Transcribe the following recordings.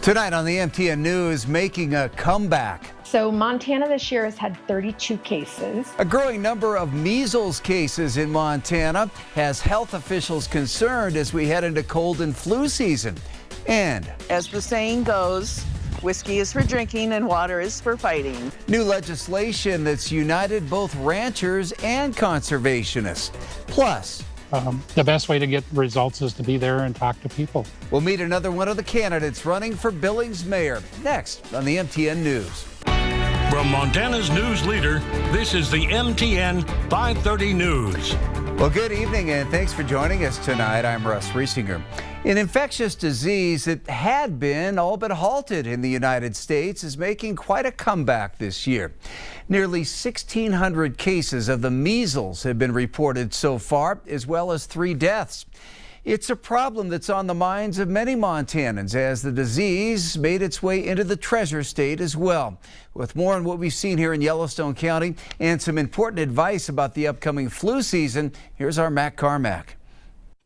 Tonight on the MTN News, making a comeback. So Montana this year has had 32 cases. A growing number of measles cases in Montana has health officials concerned as we head into cold and flu season. And as the saying goes, whiskey is for drinking and water is for fighting. New legislation that's united both ranchers and conservationists. Plus, the best way to get results is to be there and talk to people. We'll meet another one of the candidates running for Billings mayor next on the MTN News. From Montana's news leader, this is the MTN 530 News. Well, good evening and thanks for joining us tonight. I'm Russ Riesinger. An infectious disease that had been all but halted in the United States is making quite a comeback this year. Nearly 1,600 cases of the measles have been reported so far, as well as 3 deaths. It's a problem that's on the minds of many Montanans as the disease made its way into the Treasure State as well. With more on what we've seen here in Yellowstone County and some important advice about the upcoming flu season, here's our Matt Carmack.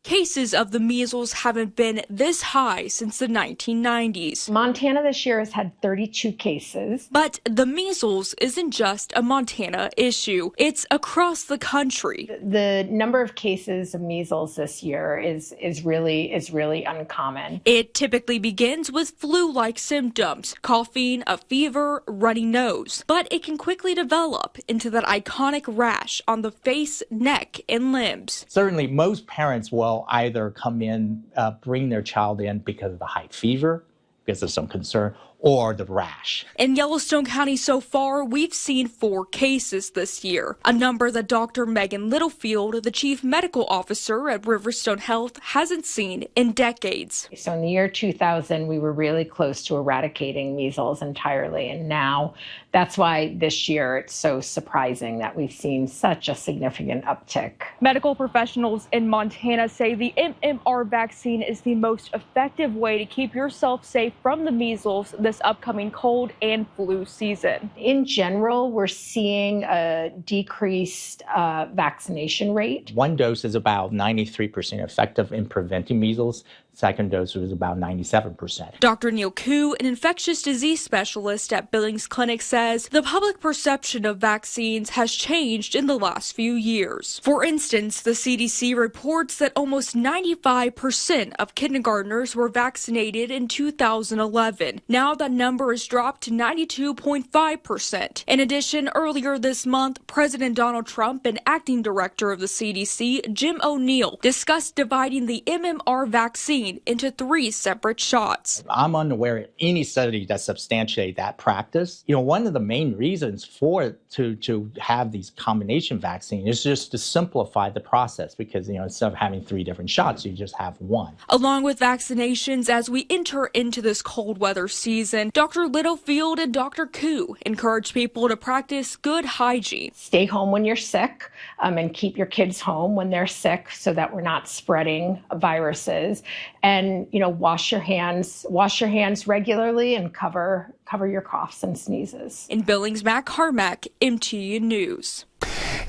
Cases of the measles haven't been this high since the 1990s. Montana this year has had 32 cases. But the measles isn't just a Montana issue. It's across the country. The number of cases of measles this year is really uncommon. It typically begins with flu-like symptoms, coughing, a fever, runny nose. But it can quickly develop into that iconic rash on the face, neck, and limbs. Certainly, most parents will either come in, bring their child in because of the high fever, because of some concern, or the rash. In Yellowstone County so far, we've seen 4 cases this year, a number that Dr. Megan Littlefield, the chief medical officer at Riverstone Health, hasn't seen in decades. So in the year 2000, we were really close to eradicating measles entirely, and now that's why this year it's so surprising that we've seen such a significant uptick. Medical professionals in Montana say the MMR vaccine is the most effective way to keep yourself safe from the measles this upcoming cold and flu season. In general, we're seeing a decreased vaccination rate. 1 dose is about 93% effective in preventing measles. Second dose was about 97%. Dr. Neil Koo, an infectious disease specialist at Billings Clinic, says the public perception of vaccines has changed in the last few years. For instance, the CDC reports that almost 95% of kindergartners were vaccinated in 2011. Now that number has dropped to 92.5%. In addition, earlier this month, President Donald Trump and acting director of the CDC, Jim O'Neill, discussed dividing the MMR vaccine into 3 separate shots. I'm unaware of any study that substantiate that practice. One of the main reasons for to have these combination vaccines is just to simplify the process because, instead of having 3 different shots, you just have 1. Along with vaccinations, as we enter into this cold weather season, Dr. Littlefield and Dr. Koo encourage people to practice good hygiene. Stay home when you're sick and keep your kids home when they're sick so that we're not spreading viruses. And, wash your hands regularly and cover your coughs and sneezes. In Billings, Matt Carmack, MTN News.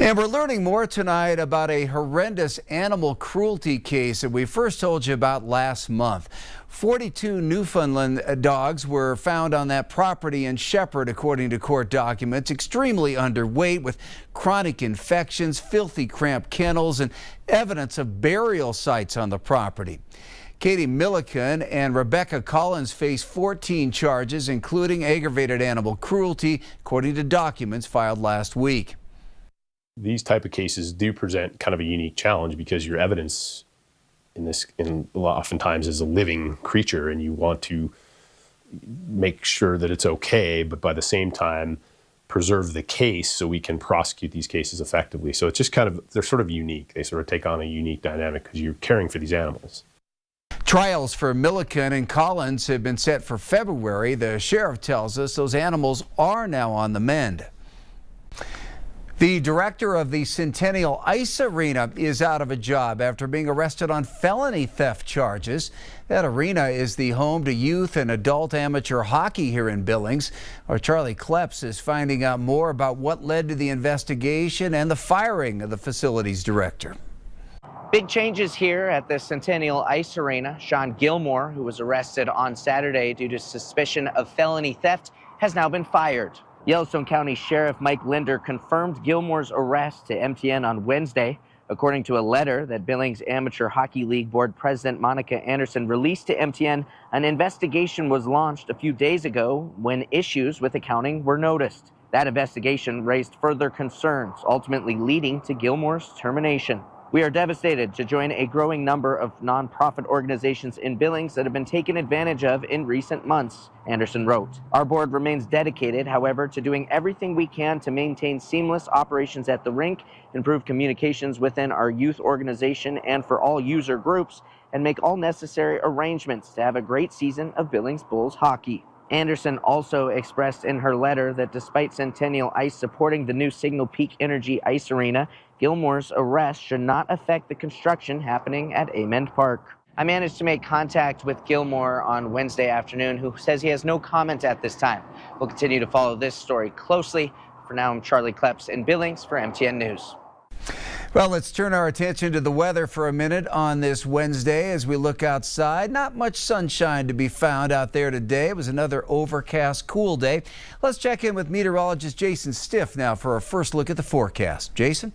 And we're learning more tonight about a horrendous animal cruelty case that we first told you about last month. 42 Newfoundland dogs were found on that property in Shepherd, according to court documents, extremely underweight with chronic infections, filthy cramped kennels, and evidence of burial sites on the property. Katie Milliken and Rebecca Collins face 14 charges, including aggravated animal cruelty, according to documents filed last week. These type of cases do present kind of a unique challenge because your evidence oftentimes is a living creature, and you want to make sure that it's okay, but by the same time preserve the case so we can prosecute these cases effectively. So it's just they're sort of unique. They sort of take on a unique dynamic because you're caring for these animals. Trials for Milliken and Collins have been set for February. The sheriff tells us those animals are now on the mend. The director of the Centennial Ice Arena is out of a job after being arrested on felony theft charges. That arena is the home to youth and adult amateur hockey here in Billings. Our Charlie Kleps is finding out more about what led to the investigation and the firing of the facility's director. Big changes here at the Centennial Ice Arena. Sean Gilmore, who was arrested on Saturday due to suspicion of felony theft, has now been fired. Yellowstone County Sheriff Mike Linder confirmed Gilmore's arrest to MTN on Wednesday. According to a letter that Billings Amateur Hockey League Board President Monica Anderson released to MTN, an investigation was launched a few days ago when issues with accounting were noticed. That investigation raised further concerns, ultimately leading to Gilmore's termination. We are devastated to join a growing number of nonprofit organizations in Billings that have been taken advantage of in recent months, Anderson wrote. Our board remains dedicated, however, to doing everything we can to maintain seamless operations at the rink, improve communications within our youth organization and for all user groups, and make all necessary arrangements to have a great season of Billings Bulls hockey. Anderson also expressed in her letter that despite Centennial Ice supporting the new Signal Peak Energy Ice Arena, Gilmore's arrest should not affect the construction happening at Amend Park. I managed to make contact with Gilmore on Wednesday afternoon, who says he has no comment at this time. We'll continue to follow this story closely. For now, I'm Charlie Kleps in Billings for MTN News. Well, let's turn our attention to the weather for a minute on this Wednesday as we look outside. Not much sunshine to be found out there today. It was another overcast, cool day. Let's check in with meteorologist Jason Stiff now for our first look at the forecast. Jason?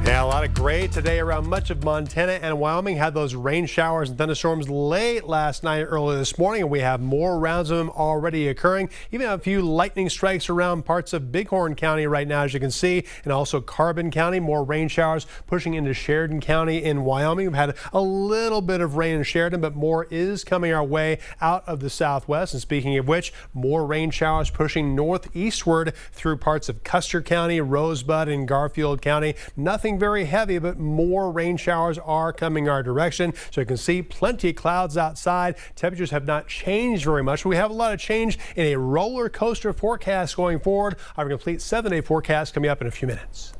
Yeah, a lot of gray today around much of Montana and Wyoming. Had those rain showers and thunderstorms late last night, early this morning, and we have more rounds of them already occurring. Even a few lightning strikes around parts of Bighorn County right now, as you can see, and also Carbon County. More rain showers pushing into Sheridan County in Wyoming. We've had a little bit of rain in Sheridan, but more is coming our way out of the southwest. And speaking of which, more rain showers pushing northeastward through parts of Custer County, Rosebud, and Garfield County. Nothing very heavy, but more rain showers are coming our direction. So you can see plenty of clouds outside. Temperatures have not changed very much. We have a lot of change in a roller coaster forecast going forward. Our complete 7-day forecast coming up in a few minutes.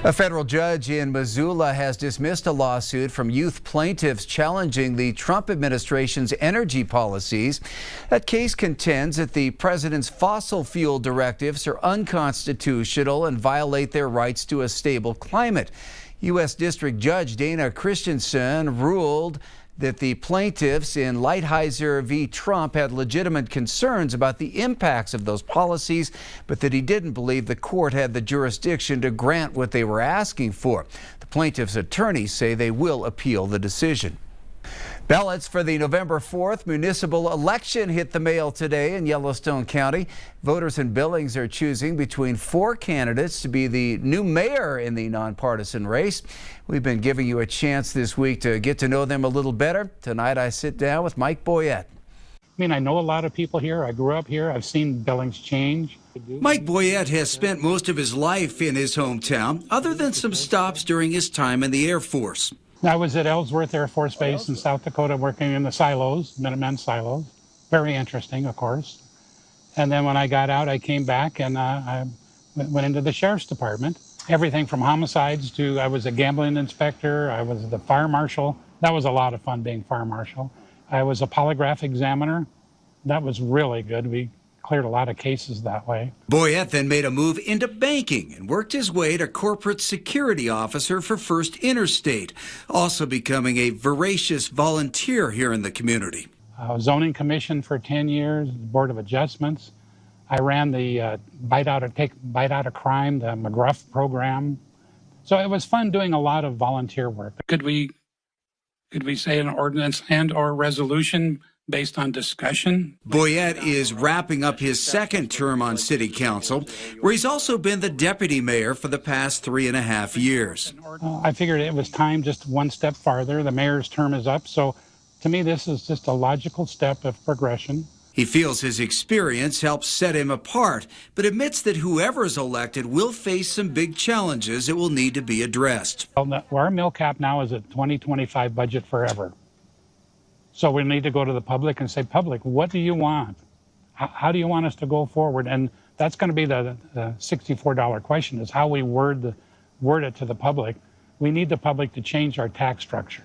A federal judge in Missoula has dismissed a lawsuit from youth plaintiffs challenging the Trump administration's energy policies. That case contends that the president's fossil fuel directives are unconstitutional and violate their rights to a stable climate. U.S. District Judge Dana Christensen ruled that the plaintiffs in Lighthizer v. Trump had legitimate concerns about the impacts of those policies, but that he didn't believe the court had the jurisdiction to grant what they were asking for. The plaintiffs' attorneys say they will appeal the decision. Ballots for the November 4th municipal election hit the mail today in Yellowstone County. Voters in Billings are choosing between 4 candidates to be the new mayor in the nonpartisan race. We've been giving you a chance this week to get to know them a little better. Tonight I sit down with Mike Boyette. I know a lot of people here. I grew up here. I've seen Billings change. Mike Boyette has spent most of his life in his hometown, other than some stops during his time in the Air Force. I was at Ellsworth Air Force Base in South Dakota working in the silos, Minutemen silos. Very interesting, of course. And then when I got out, I came back and I went into the sheriff's department. Everything from homicides to I was a gambling inspector. I was the fire marshal. That was a lot of fun being fire marshal. I was a polygraph examiner. That was really good. We cleared a lot of cases that way. Boyette then made a move into banking and worked his way to corporate security officer for First Interstate, also becoming a voracious volunteer here in the community. Zoning commission for 10 years, Board of Adjustments. I ran the Bite Out of Crime, the McGruff program. So it was fun doing a lot of volunteer work. Could we say an ordinance and or resolution based on discussion? Boyette is wrapping up his second term on city council, where he's also been the deputy mayor for the past 3.5 years. I figured it was time just one step farther. The mayor's term is up, so to me this is just a logical step of progression. He feels his experience helps set him apart, but admits that whoever is elected will face some big challenges that will need to be addressed. Well, our mill cap now is a 2025 budget forever. So we need to go to the public and say, public, what do you want? How do you want us to go forward? And that's going to be the $64 question, is how we word it to the public. We need the public to change our tax structure.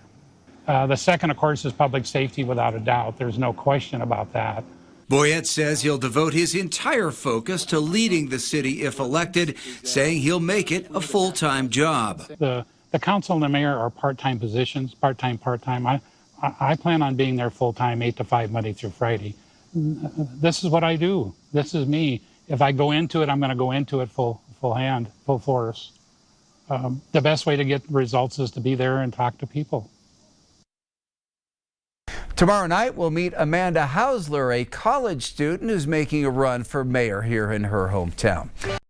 The second, of course, is public safety, without a doubt. There's no question about that. Boyette says he'll devote his entire focus to leading the city if elected, saying he'll make it a full-time job. The council and the mayor are part-time positions, part-time. I plan on being there full-time, 8 to 5, Monday through Friday. This is what I do. This is me. If I go into it, I'm going to go into it full hand, full force. The best way to get results is to be there and talk to people. Tomorrow night, we'll meet Amanda Hausler, a college student who's making a run for mayor here in her hometown.